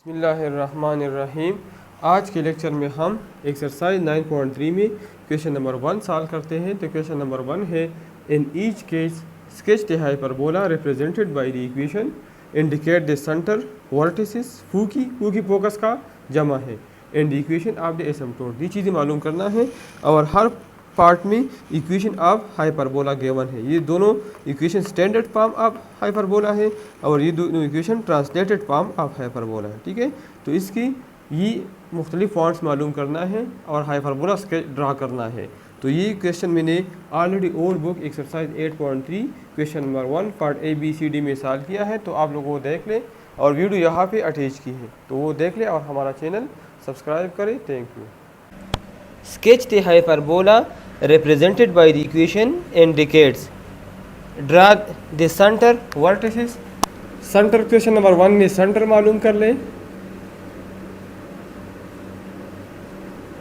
बिस्मिल्लाहिर्रहमानिर्रहीम। आज के लेक्चर में हम एक्सरसाइज 9.3 में क्वेश्चन नंबर 1 सॉल्व करते हैं। तो क्वेश्चन नंबर 1 है, in each case sketch the hyperbola represented by the equation indicate the centre vertices. फू की फोकस का जमा है and the equation of the asymptote. ये चीज़ें मालूम करना है और हर पार्ट में इक्वेशन ऑफ हाइपरबोला गिवन है। ये दोनों equation standard form of hyperbola है और ये दोनों equation translated form of hyperbola है। ठीक है, तो इसकी ये मुख्तलिफ फॉर्म्स मालूम करना है और हाइपरबोला स्केच ड्रा करना है। तो ये क्वेश्चन मैंने already old book exercise 8.3 question number 1 part ABCD में सॉल्व किया है। तो आप लोग वो देख लें और वीडियो यहाँ पे अटैच की है, तो वो देख लें और हमारा चैनल सब्सक्राइब करें। Thank you. Sketch the hyperbola represented by the equation indicates. Draw the center vertices. Centre question number 1 में सेंटर मालूम कर ले,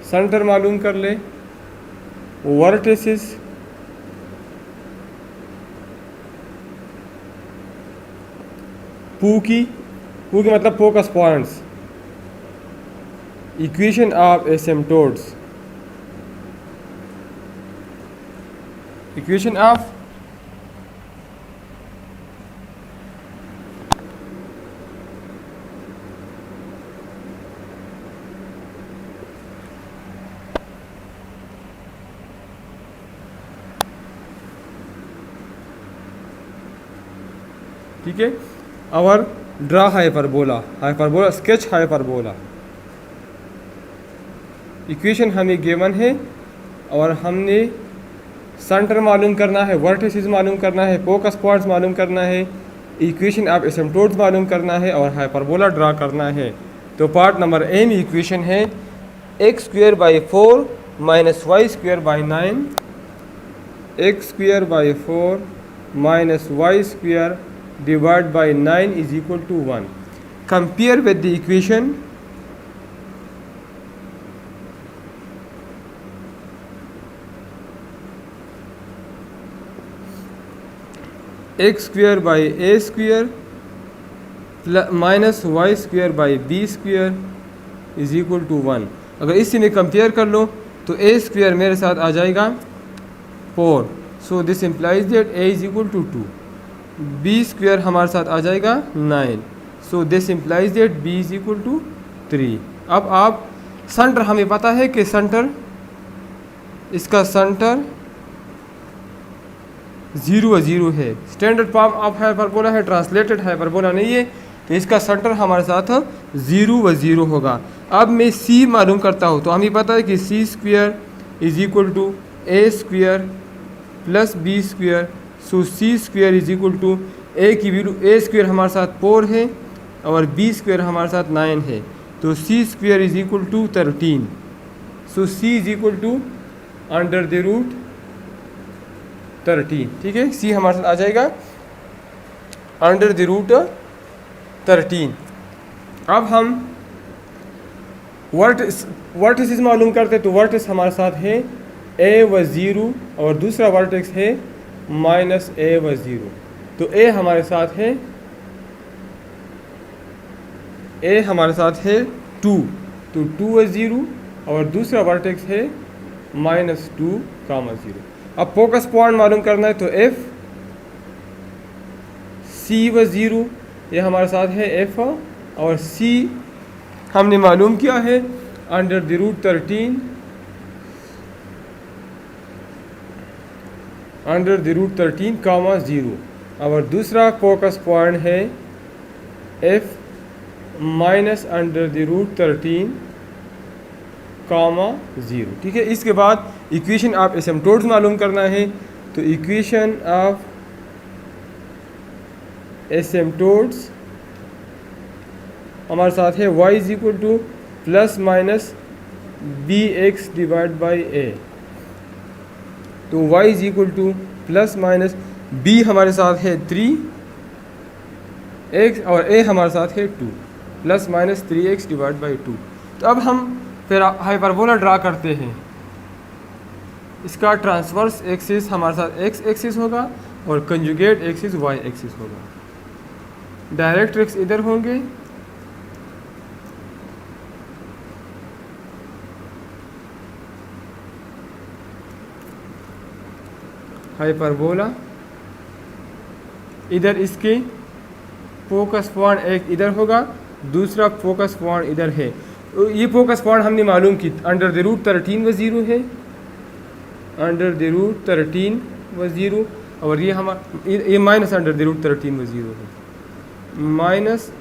सेंटर मालूम कर ले। वर्टिसेस पू की मतलब focus points. Equation of asymptotes, equation of ठीक है। और draw hyperbola, hyperbola sketch hyperbola. Equation हमें गिवन है और हमने सेंटर मालूम करना है, वर्टिसेस मालूम करना है, फोकस पॉइंट्स मालूम करना है, इक्वेशन ऑफ एसिम्प्टोट्स मालूम करना है और हाइपरबोला ड्रा करना है। तो पार्ट नंबर ए में इक्वेशन है x² 4 - y² 9, x² 4 - y² divided by 9 is equal to 1. Compare with the equation x² by a² minus y² by b² is equal to 1. अगर इसी में कंपेयर कर लो तो a² मेरे साथ आ जाएगा 4, सो this implies that a is equal to 2. b² हमारे साथ आ जाएगा 9, so this implies that b is equal to 3. अब आप सेंटर, हमें पता है कि सेंटर, इसका सेंटर 0 0 है। स्टैंडर्ड फॉर्म ऑफ हाइपरबोला है, ट्रांसलेटेड हाइपरबोला नहीं है, तो इसका सेंटर हमारे साथ 0 0 होगा। अब मैं c मालूम करता हूँ, तो हमें पता है कि c² is equal to a² plus b², so c² is equal to a की वैल्यू, a² हमारे साथ 4 है और b² हमारे साथ 9 है, तो c² is equal to 13, so c is equal to √13। ठीक है, c हमारे साथ आ जाएगा √13। अब हम वर्टिसेस मालूम करते, तो वर्टिस हमारे साथ है a व 0 और दूसरा वर्टेक्स है -a व 0, तो a हमारे साथ है 2, तो 2 व 0 और दूसरा वर्टेक्स है -2, 0। अब फोकस पॉइंट मालूम करना है, तो f c व 0 ये हमारे साथ है f और c हमने मालूम किया है √13 0। और दूसरा फोकस पॉइंट है f -√13 0। ठीक है, इसके बाद इक्वेशन ऑफ एसिम्प्टोट्स मालूम करना है, तो इक्वेशन ऑफ एसिम्प्टोट्स हमारे साथ है y is equal to ± bx divide by a, तो y is equal to ± b हमारे साथ है 3 x और a हमारे साथ है 2, ± 3x डिवाइड बाई 2। तो अब हम फिर हाइपरबोला ड्रा करते हैं। इसका ट्रांसवर्स एक्सिस हमारे साथ x एक्सिस होगा और कंजुगेट एक्सिस y एक्सिस होगा। डायरेक्ट एक्स इधर होंगे हाइपरबोला, इधर इसके फोकस पॉइंट एक इधर होगा, दूसरा फोकस पॉइंट इधर है। ये फोकस पॉइंट हमने मालूम की अंडर द रूट 13 व 0 है, अंडर द रूट 13 व 0, और ये माइनस अंडर द रूट 13 व 0 है, माइनस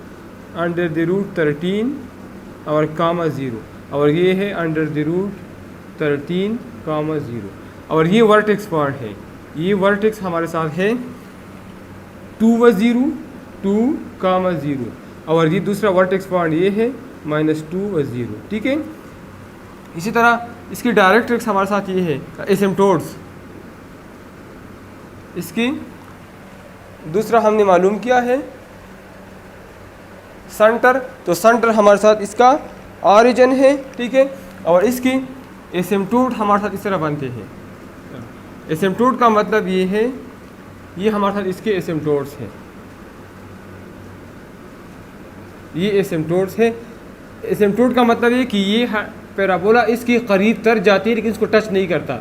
अंडर द रूट 13 और कामा 0, और ये है अंडर द रूट 13 कामा 0, और ये वर्टेक्स पॉइंट है। ये वर्टेक्स हमारे साथ है 2 व 0, 2 कामा 0, और ये दूसरा वर्टेक्स पॉइंट ये है -2 व 0। ठीक है, इसी तरह इसकी डायरेक्ट्रिक्स हमारे साथ ये है एसिम्प्टोट्स। इसकी दूसरा हमने मालूम किया है सेंटर, तो सेंटर हमारे साथ इसका ऑरिजिन है। ठीक है, और इसकी एसिम्प्टोट हमारे साथ इस तरह बनते हैं। एसिम्प्टोट का मतलब ये है, ये हमारे साथ इसके एसिम्प्टोट्स हैं, ये एसिम्प्टोट्स है। एसिम्प्टोट का मतलब ये कि ये पैराबोला इसके करीब तर जाती है लेकिन इसको टच नहीं करता,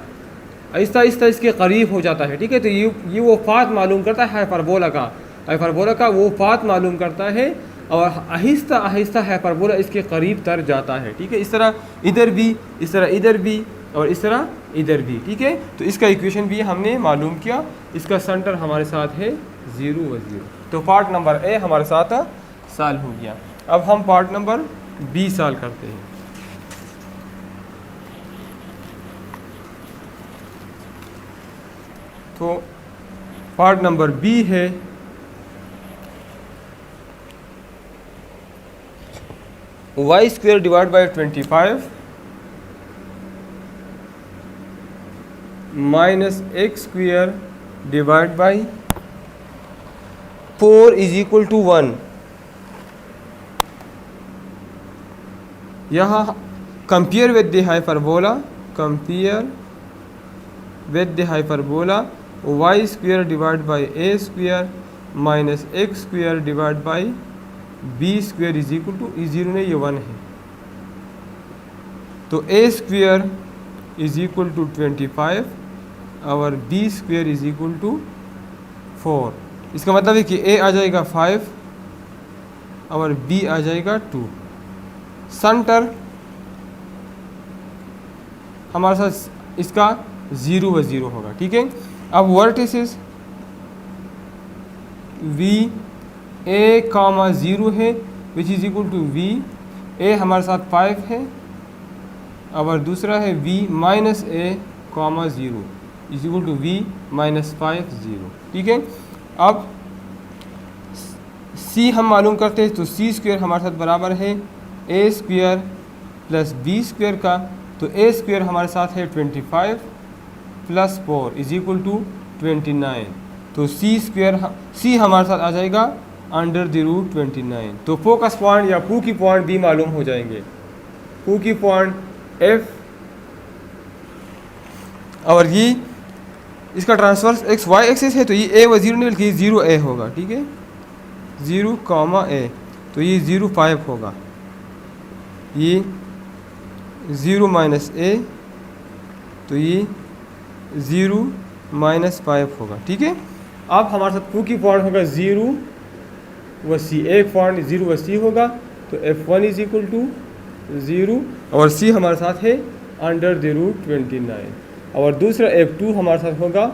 आहिस्ता आहिस्ता इसके करीब हो जाता है। ठीक है, तो ये वो फात मालूम करता है हाइपरबोला का, हाइपरबोला का वो फात मालूम करता है, और आहिस्ता आहिस्ता हाइपरबोला इसके करीब तर जाता है। ठीक है, इस तरह इधर भी, इस तरह इधर भी, और इस तरह इधर भी। ठीक है, तो इसका इक्वेशन भी हमने मालूम किया। इसका सेंटर हमारे साथ है 0 व 0। तो पार्ट नंबर ए हमारे साथ सॉल्व हो गया। अब हम पार्ट नंबर बी सॉल्व करते हैं। तो पार्ट नंबर बी है y square divided by 25 minus x square divide by 4 is equal to 1। यहाँ compare with the hyperbola, compare with the hyperbola y square divide by a square minus x square divide by b square is equal to, इस 0 ने ये 1 है, तो a square is equal to 25 और b square is equal to 4। इसका मतलब है कि ए आ जाएगा 5 और बी आ जाएगा 2। सेंटर हमारे साथ इसका 0 व 0 होगा। ठीक है, अब वर्टिसेस वी ए कामा 0 है which is equal to v a हमारे साथ 5 है, और दूसरा है v minus a comma 0 is equal to v minus 5 0। ठीक है, अब सी हम मालूम करते हैं, तो सी स्क्वेयर हमारे साथ बराबर है ए स्क्वेयर प्लस बी स्क्वेयर का, तो ए स्क्वेयर हमारे साथ है 25 प्लस 4 इज इक्वल टू 29, तो सी स्क्वेयर सी हमारे साथ आ जाएगा अंडर द रूट 29। तो फोकस पॉइंट या पू की पॉइंट भी मालूम हो जाएंगे, पू की पॉइंट एफ, और ये इसका ट्रांसवर्स एक्स वाई एक्सिस है, तो ये ए व 0 नहीं बल्कि 0 ए होगा। ठीक है, 0 कामा ए, तो ये 0 5 होगा, ये 0 माइनस ए, तो ये 0 माइनस 5 होगा। ठीक है, अब हमारे साथ पू की पॉइंट होगा 0 व सी, एक पॉइंट 0 व सी होगा, तो F1 इज इक्वल टू 0, और सी हमारे साथ है अंडर द रूट 29, और दूसरा F2 हमारे साथ होगा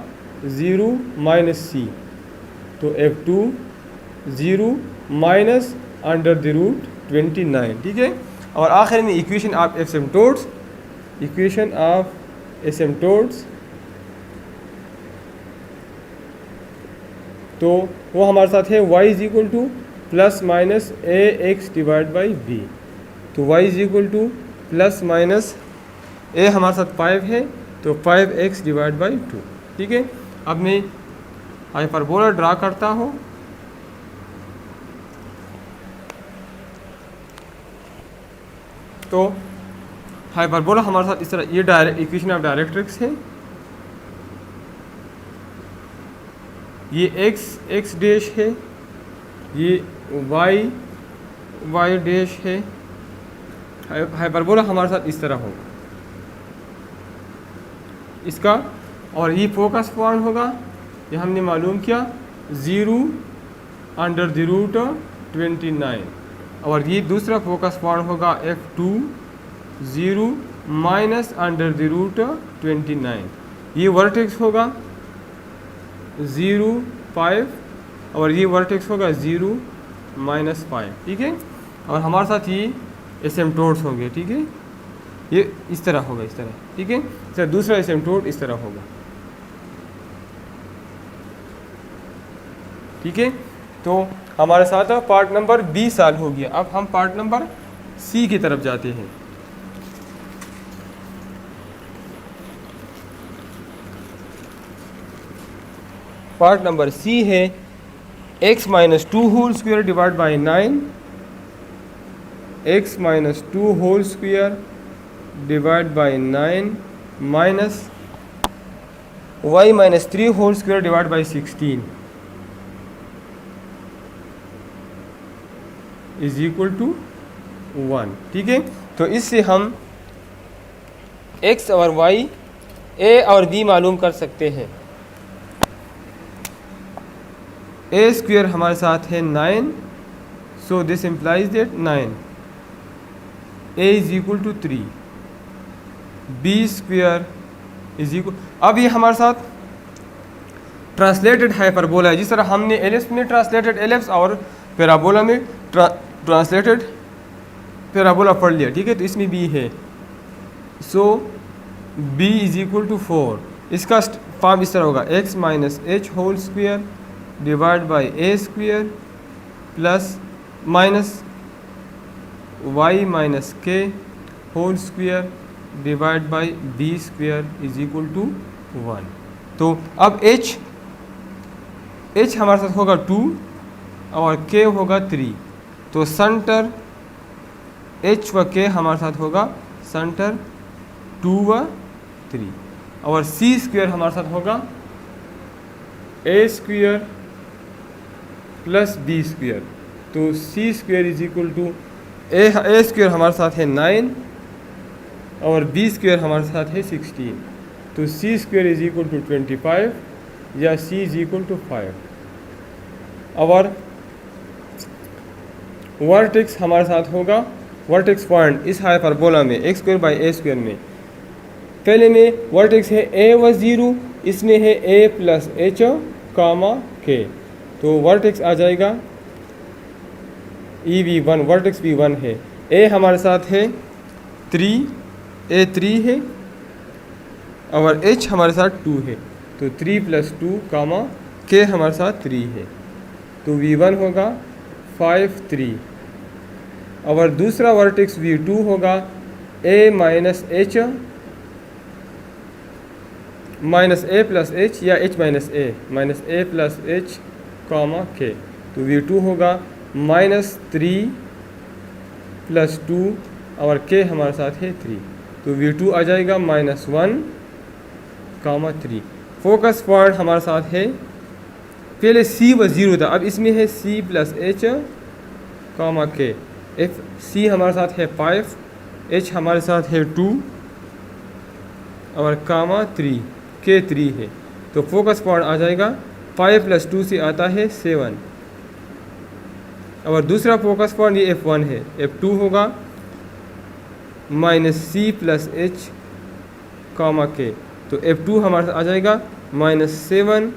0 माइनस सी, तो F2 0 minus under the root 29। ठीक है, और आखिर में equation of asymptotes, equation of asymptotes, तो वो हमारे साथ है y is equal to plus minus A X divide by B, तो y is equal to plus minus A हमारे साथ 5 है, तो 5x डिवाइड बाई 2। ठीक है, अब मैं हाइपरबोला ड्रा करता हूँ। तो हाइपरबोला हमारे साथ इस तरह, ये डायरेक्ट इक्वेशन ऑफ डायरेक्ट्रिक्स है, ये x डैश है, ये y डैश है। हाइपरबोला हमारे साथ इस तरह होगा, इसका और ये फोकस पॉइंट होगा, ये हमने मालूम किया 0√29 और ये दूसरा फोकस पॉइंट होगा F2 0 -√29। ये वर्टेक्स होगा 0 5 और ये वर्टेक्स होगा 0 -5, ठीक है। और हमारे साथ ये एसिम्पटोट्स होंगे, ठीक है, ये इस तरह होगा, इस तरह, ठीक है। सर दूसरा एसिम्पटोट इस तरह होगा, ठीक है। तो हमारे साथ पार्ट नंबर बी सॉल्व हो गया। अब हम पार्ट नंबर सी की तरफ जाते हैं। पार्ट नंबर सी है x - 2 whole square divide by 9, x - 2 whole square divide by 9 minus y - 3 whole square divide by 16 is equal to 1, ठीक है। तो इससे हम x और y, a और b मालूम कर सकते हैं। a स्क्वायर हमारे साथ है 9, so this implies that 9 a is equal to 3, b square is equal, अब ये हमारे साथ ट्रांसलेटेड हाइपरबोला है, जिस तरह हमने एलिप्स में ट्रांसलेटेड एलिप्स और पैराबोला में ट्रांसलेटेड पैराबोला पढ़ लिया, ठीक है। तो इसमें b है, so b is equal to 4। इसका फॉर्म इस तरह होगा x - h whole square divide by a square plus minus y - k whole square divide by b square is equal to 1। तो अब h हमारे साथ होगा 2 और k होगा 3, तो सेंटर h व k हमारे साथ होगा सेंटर 2 व 3, और c स्क्वायर हमारे साथ होगा a square plus b square, तो c square is equal to a square हमारे साथ है 9 और b स्क्वायर हमारे साथ है 16, तो c square is equal to 25 या c इज इक्वल टू 5। और वर्टेक्स हमारे साथ होगा, वर्टेक्स पॉइंट इस हाइपरबोला में x square by a square में, पहले में वर्टेक्स है a व 0, इसमें है a plus h comma k, तो वर्टेक्स आ जाएगा EV1, वर्टेक्स V1 है। a हमारे साथ है 3, a 3 है और h हमारे साथ 2 है, तो 3 + 2 कामा k हमारे साथ 3 है, तो V1 होगा 5 3, और दूसरा वर्टेक्स V2 होगा a - h minus a plus h या h minus a plus h comma k, तो V2 होगा -3 + 2 और k हमारे साथ है 3, तो V2 आ जाएगा -1 कामा 3। फोकस पॉइंट हमारे साथ है, पहले c व 0 था, अब इसमें है c plus h comma k, c हमारे साथ है 5, h हमारे साथ है 2 और कामा 3, k 3 है, तो फोकस पॉइंट आ जाएगा 5 + 2 से आता है 7, और दूसरा फोकस पॉइंट ये F1 है, F2 होगा -c plus h comma k, तो F2 हमारे साथ आ जाएगा -7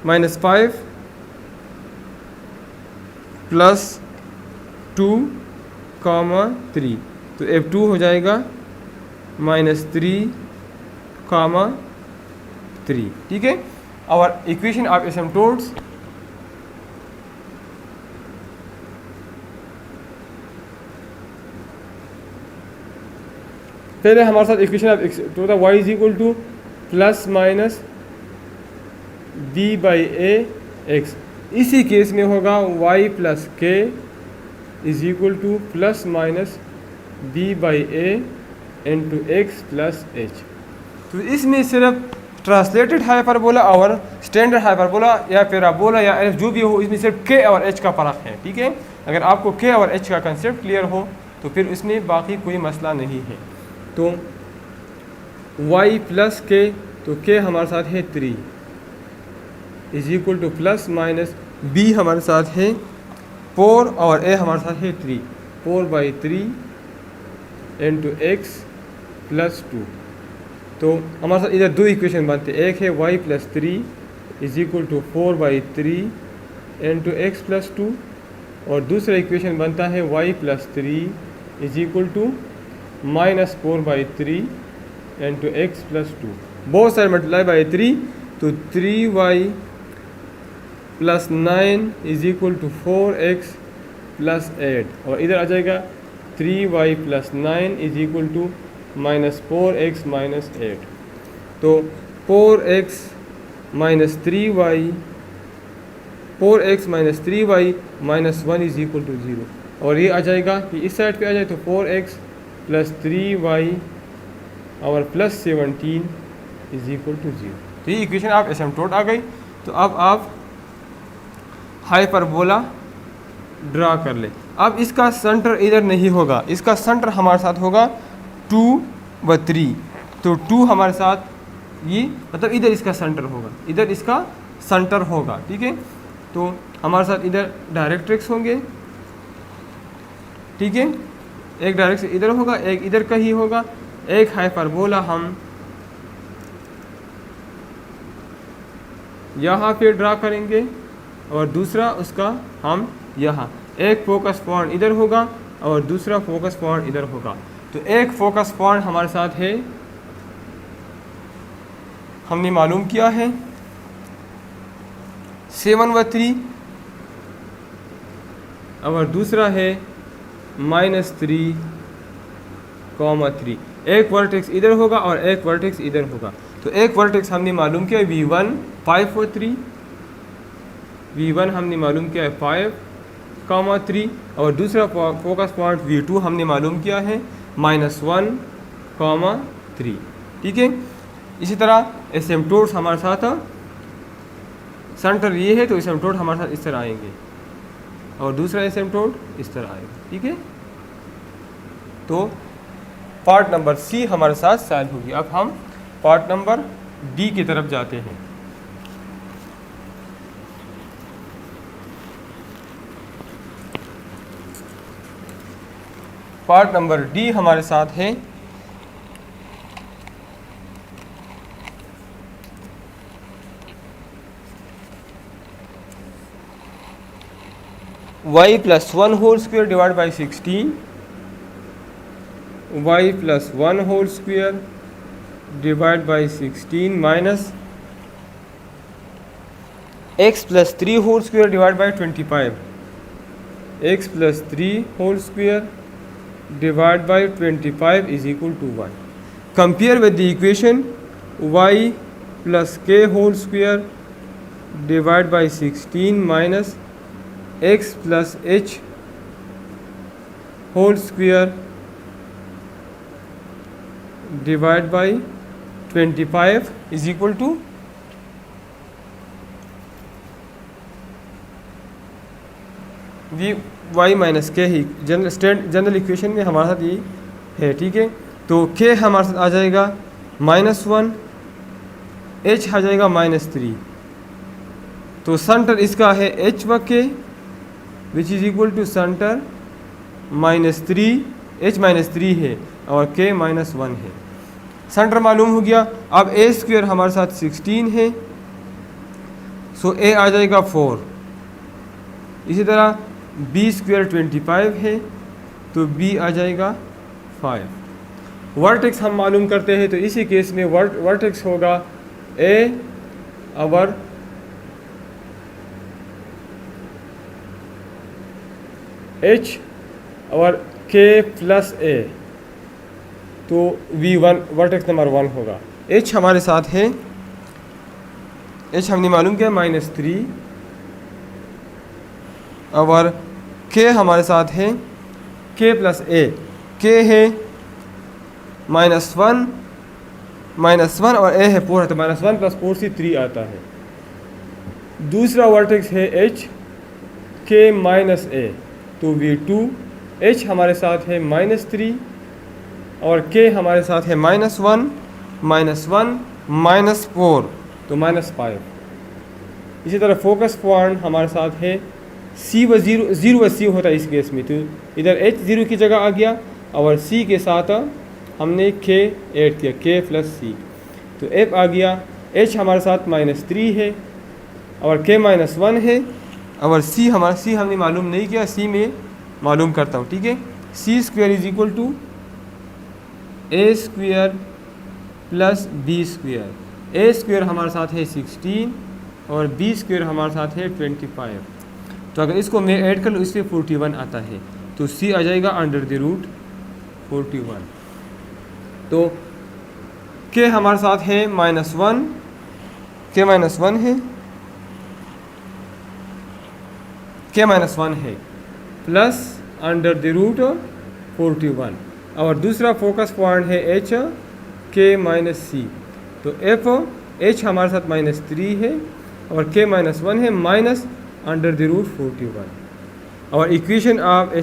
-5 प्लस 2 कामा 3, तो F2 हो जाएगा -3 कामा 3, ठीक है। और इक्वेशन ऑफ एसिम्पटोट्स, पहले हमारे साथ इक्वेशन ऑफ एसिम्पटोट था y is equal to plus minus b by a x, इसी केस में होगा y plus k is equal to plus minus b by a into x plus h। तो इसमें सिर्फ ट्रांसलेटेड हाइपरबोला और स्टैंडर्ड हाइपरबोला या parabola या ellipse जो भी हो, इसमें सिर्फ k और h का फ़र्क है, ठीक है। अगर आपको k और h का कंसेप्ट क्लियर हो तो फिर उसमें बाकी कोई मसला नहीं है। तो y प्लस k तो k हमारे साथ है 3 is equal to plus minus b हमारे साथ है 4 और a हमारे साथ है 3, 4/3 इंटू एक्स प्लस 2। तो हमारे साथ इधर दो इक्वेशन बनते हैं, एक है y plus 3 is equal to 4/3 into x plus 2 और दूसरा इक्वेशन बनता है y plus 3 is equal to minus 4/3 into x plus 2। बहुत सारे मल्टीप्लाई बाई 3 तो 3y plus 9 is equal to 4x plus 8 और इधर आ जाएगा 3y plus 9 is equal to minus 4x minus 8। तो 4x minus 3y minus 1 is equal to 0 और ये आ जाएगा कि इस साइड पे आ जाए तो 4x प्लस 3y और प्लस 17 इज इक्वल टू 0। तो ये इक्वेशन आप एसिम्प्टोट आ गई। तो अब आप हाइपरबोला ड्रा कर ले। अब इसका सेंटर इधर नहीं होगा, इसका सेंटर हमारे साथ होगा 2 व 3। तो 2 हमारे साथ ये मतलब इधर इसका सेंटर होगा, इधर इसका सेंटर होगा, ठीक है। तो हमारे साथ इधर डायरेक्ट्रिक्स होंगे, ठीक है, एक डायरेक्ट इधर होगा, एक इधर का ही होगा। एक हाइपरबोला हम यहाँ पे ड्रा करेंगे और दूसरा उसका हम यहाँ, एक फोकस पॉइंट इधर होगा और दूसरा फोकस पॉइंट इधर होगा। तो एक फोकस पॉइंट हमारे साथ है, हमने मालूम किया है 7/3 और दूसरा है -3,3। एक वर्टेक्स इधर होगा और एक वर्टेक्स इधर होगा। तो एक वर्टेक्स हमने मालूम किया V1 5 और 3, V1 हमने मालूम किया है 5,3 और दूसरा फोकस पॉइंट V2 हमने मालूम किया है -1,3, ठीक है। इसी तरह एसिम्प्टोट्स हमारे साथ सेंटर ये है तो एसिम्प्टोट हमारे साथ इस तरह आएंगे और दूसरा एसिम्प्टोट इस तरह आएगा, ठीक है। तो पार्ट नंबर सी हमारे साथ सॉल्व होगी। अब हम पार्ट नंबर डी की तरफ जाते हैं। पार्ट नंबर डी हमारे साथ है y plus 1 whole square divide by 16, y plus 1 whole square divide by 16 minus x plus 3 whole square divide by 25, x plus 3 whole square divided by 25 is equal to 1. Compare with the equation y plus k whole square divided by 16 minus x plus h whole square divided by 25 is equal to y minus के ही general equation में हमारे साथ ये है, ठीक है। तो k हमारे साथ आ जाएगा -1, h आ जाएगा -3। तो सेंटर इसका है h व k which is equal to centre -3, h -3 है और k -1 है। सेंटर मालूम हो गया। अब a स्क्वायर हमारे साथ 16 है, सो a आ जाएगा 4। इसी तरह b स्क्वायर 25 है तो b आ जाएगा 5। वर्टेक्स हम मालूम करते हैं तो इसी केस में वर्टेक्स होगा a और h और k प्लस a, तो v1 वर्टेक्स नंबर 1 होगा। h हमारे साथ है, h हमने मालूम किया -3 और k हमारे साथ है k प्लस a, k है -1 और a है 4 है तो -1 प्लस 4 से 3 आता है। दूसरा वर्टेक्स है h k माइनस a, तो v2 h हमारे साथ है -3 और k हमारे साथ है -1 -4 तो -5। इसी तरह फोकस पॉइंट हमारे साथ है C व 0 व C होता है इस केस में, तो इधर H 0 की जगह आ गया और C के साथ हमने K ऐड किया, K + C, तो F आ गया। H हमारे साथ -3 है और K -1 है और C हमने मालूम नहीं किया, C में मालूम करता हूँ, ठीक है। C² = A² + B²। A² हमारे साथ है 16 और B² हमारे साथ है 25। तो अगर इसको मैं ऐड कर लूँ इससे 41 आता है, तो C आ जाएगा √41। तो K हमारे साथ है -1, K -1 है, प्लस √41 और दूसरा फोकस पॉइंट है H K - C। तो H हमारे साथ -3 है और K -1 है माइनस √41। और इक्वेशन ऑफ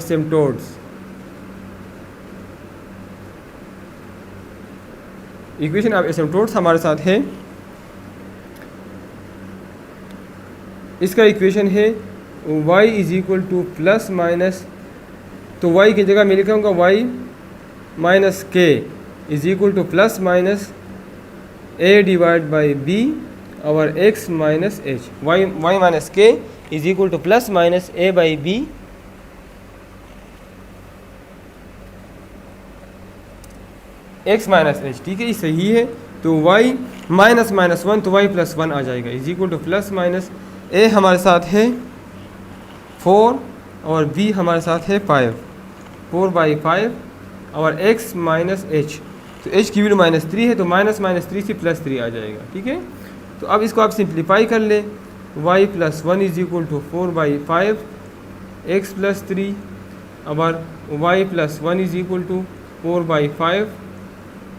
एसिम्प्टोट्स, हमारे साथ है, इसका इक्वेशन है y = तो y की जगह मैं लिखूँगा y - k = +- a/b और x - h। y - k = +- a/b x - h, ठीक है, ये सही है। तो y -1 तो y +1 आ जाएगा = a हमारे साथ है 4 और b हमारे साथ है 5, 4/5 और x - h, तो h की वैल्यू -3 है, तो -3 से +3 आ जाएगा, ठीक है। तो अब इसको आप सिंप्लीफाई कर ले, y +1 = 4/5 x + 3 और y +1 = 4/5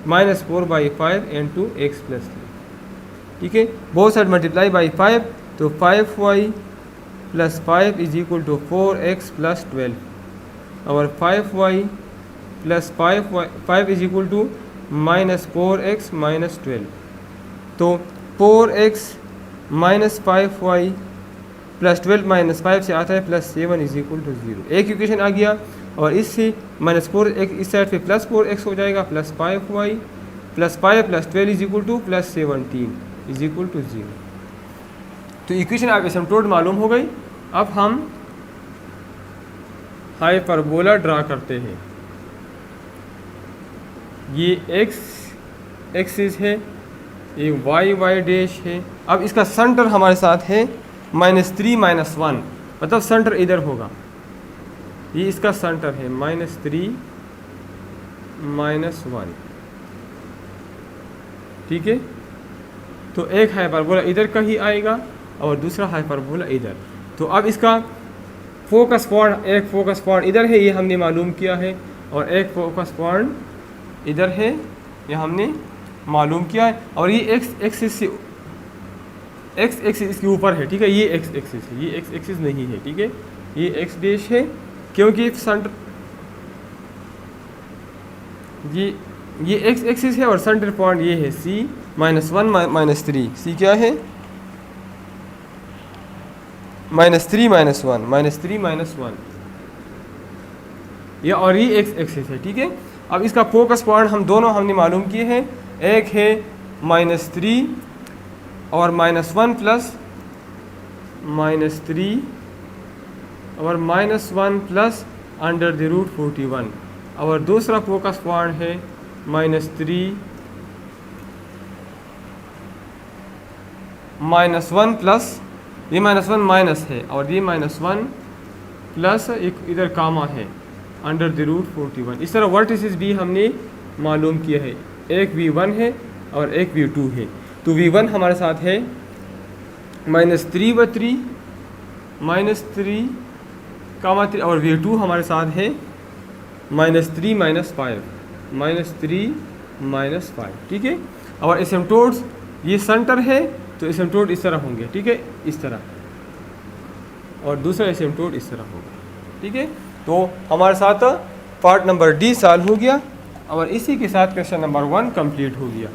-4/5 × x + 3, ठीक है। बोथ साइड मल्टीप्लाई बाई 5, तो 5y + 5 = 4x + 12 और 5y + 5 = -4x - 12। तो 4x - 5y + 12 - 5 से आता है +7 = 0। एक इक्वेशन आ गया और इससे -4x इस साइड पे +4x हो जाएगा, +5y + 5 + 12 = +17 = 0। तो इक्वेशन आप एसिम्प्टोट मालूम हो गई। अब हम हाइपरबोला ड्रा करते हैं। ये x एक्सिस है, ये y डैश है। अब इसका सेंटर हमारे साथ है -3 - 1, मतलब सेंटर इधर होगा, ये इसका सेंटर है -3 - 1, ठीक है। तो एक हाइपरबोला इधर का ही आएगा और दूसरा हाइपरबोला इधर। तो अब इसका फोकस पॉइंट, एक फोकस पॉइंट इधर है, ये हमने मालूम किया है, और एक फोकस पॉइंट इधर है, ये हमने मालूम किया है। और ये x एक्सिस इसके ऊपर है, ठीक है, ये x एक्सिस है, ये x एक्सिस नहीं है, ठीक है, ये x डैश है, क्योंकि सेंटर ये x एक्सिस है और सेंटर पॉइंट ये है C -1 -3। C क्या है? -3 - 1 ये, और ये x एक्सिस है, ठीक है। अब इसका फोकस पॉइंट हम दोनों हमने मालूम किए हैं, एक है -3 और -1 प्लस -3 और -1 प्लस √41 और दूसरा फोकस पॉइंट है -3 -1 प्लस, ये -1 माइनस है और ये -1 प्लस एक इधर कामा है √41। इस तरह वर्टिसेस भी हमने मालूम किया है, एक V1 है और एक V2 है। तो V1 हमारे साथ है -3/3 -3 कामा 3 और V2 हमारे साथ है -3 - 5 -3 - 5, ठीक है। और एसिम्प्टोट्स, ये सेंटर है तो एसिम्प्टोट इस तरह होंगे, ठीक है, इस तरह, और दूसरा एसिम्प्टोट इस तरह होगा, ठीक है। तो हमारे साथ पार्ट नंबर D सॉल्व हो गया और इसी के साथ क्वेश्चन नंबर 1 कंप्लीट हो गया।